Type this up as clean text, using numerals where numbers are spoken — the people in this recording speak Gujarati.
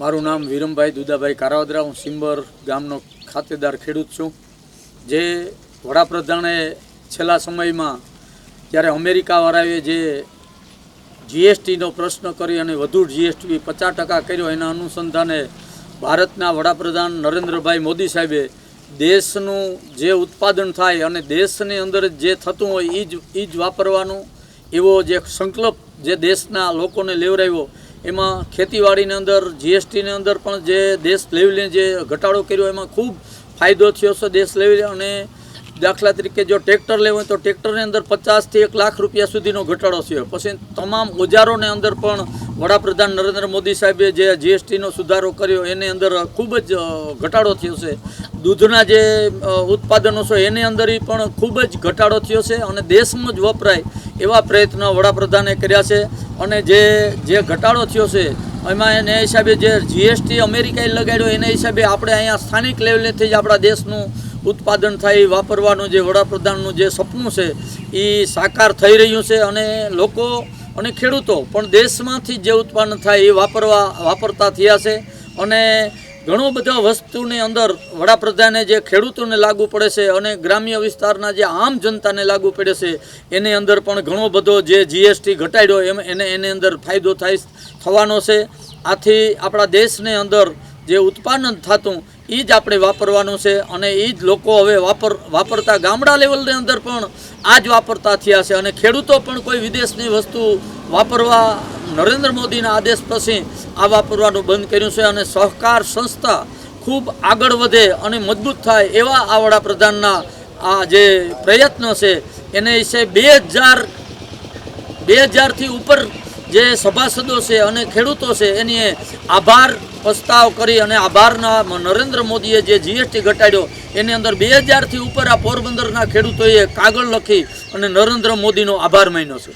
મારું નામ વિરમભાઈ દુદાભાઈ કારાવદરા, હું સિંબર ગામનો ખાતેદાર ખેડૂત છું। જે વડાપ્રધાને છેલ્લા સમયમાં જ્યારે અમેરિકાવાળાએ જે જીએસટીનો પ્રશ્ન કરી અને વધુ જીએસટી 50% કર્યો, એના અનુસંધાને ભારતના વડાપ્રધાન નરેન્દ્રભાઈ મોદી સાહેબે દેશનું જે ઉત્પાદન થાય અને દેશની અંદર જે થતું હોય એ જ વાપરવાનું એવો જે સંકલ્પ જે દેશના લોકોને લેવડાવ્યો, એમાં ખેતીવાડીની અંદર જીએસટીની અંદર પણ જે દેશ લેવલે જે ઘટાડો કર્યો એમાં ખૂબ ફાયદો થયો છે દેશ લેવલે। અને દાખલા તરીકે જો ટ્રેક્ટર લેવું હોય તો ટ્રેક્ટરની અંદર 50 થી 1 લાખ રૂપિયા સુધીનો ઘટાડો થયો। પછી તમામ ઓજારોને અંદર પણ વડાપ્રધાન નરેન્દ્ર મોદી સાહેબે જે જીએસટીનો સુધારો કર્યો એની અંદર ખૂબ જ ઘટાડો થયો છે। દૂધના જે ઉત્પાદનો છે એની અંદર પણ ખૂબ જ ઘટાડો થયો છે અને દેશમાં જ વપરાય એવા પ્રયત્નો વડાપ્રધાને કર્યા છે। અને જે ઘટાડો થયો છે એમાં એને હિસાબે જે જીએસટી અમેરિકાએ લગાડ્યો એના હિસાબે આપણે અહીંયા સ્થાનિક લેવલેથી જ આપણા દેશનું ઉત્પાદન થાય વાપરવાનું જે વડાપ્રધાનનું જે સપનું છે એ સાકાર થઈ રહ્યું છે। અને લોકો અને ખેડૂતો પણ દેશમાંથી જે ઉત્પાદન થાય એ વાપરતા થયા છે। અને ઘણો બધા વસ્તુની અંદર વડાપ્રધાને જે ખેડૂતોને લાગુ પડે છે અને ગ્રામ્ય વિસ્તારના જે આમ જનતાને લાગુ પડે છે એની અંદર પણ ઘણો બધો જે જીએસટી ઘટાડ્યો એની અંદર ફાયદો થવાનો છે। આથી આપણા દેશની અંદર જે ઉત્પાદન થતું એ જ આપણે વાપરવાનું છે અને એ જ લોકો હવે વાપરતા ગામડા લેવલની અંદર પણ આ જ વાપરતા થયા છે। અને ખેડૂતો પણ કોઈ વિદેશની વસ્તુ વાપરવા નરેન્દ્ર મોદીના આદેશ પછી આ વાપરવાનું બંધ કર્યું છે। અને સહકાર સંસ્થા ખૂબ આગળ વધે અને મજબૂત થાય એવા આ વડાપ્રધાનના આ જે પ્રયત્ન છે એને વિશે 2000થી ઉપર જે સભાસદો છે અને ખેડૂતો છે એની આભાર પ્રસ્તાવ કરી અને આભારના નરેન્દ્ર મોદીએ જે જીએસટી ઘટાડ્યો એની અંદર 2000થી ઉપર આ પોરબંદરના ખેડૂતોએ કાગળ લખી અને નરેન્દ્ર મોદીનો આભાર માન્યો છે।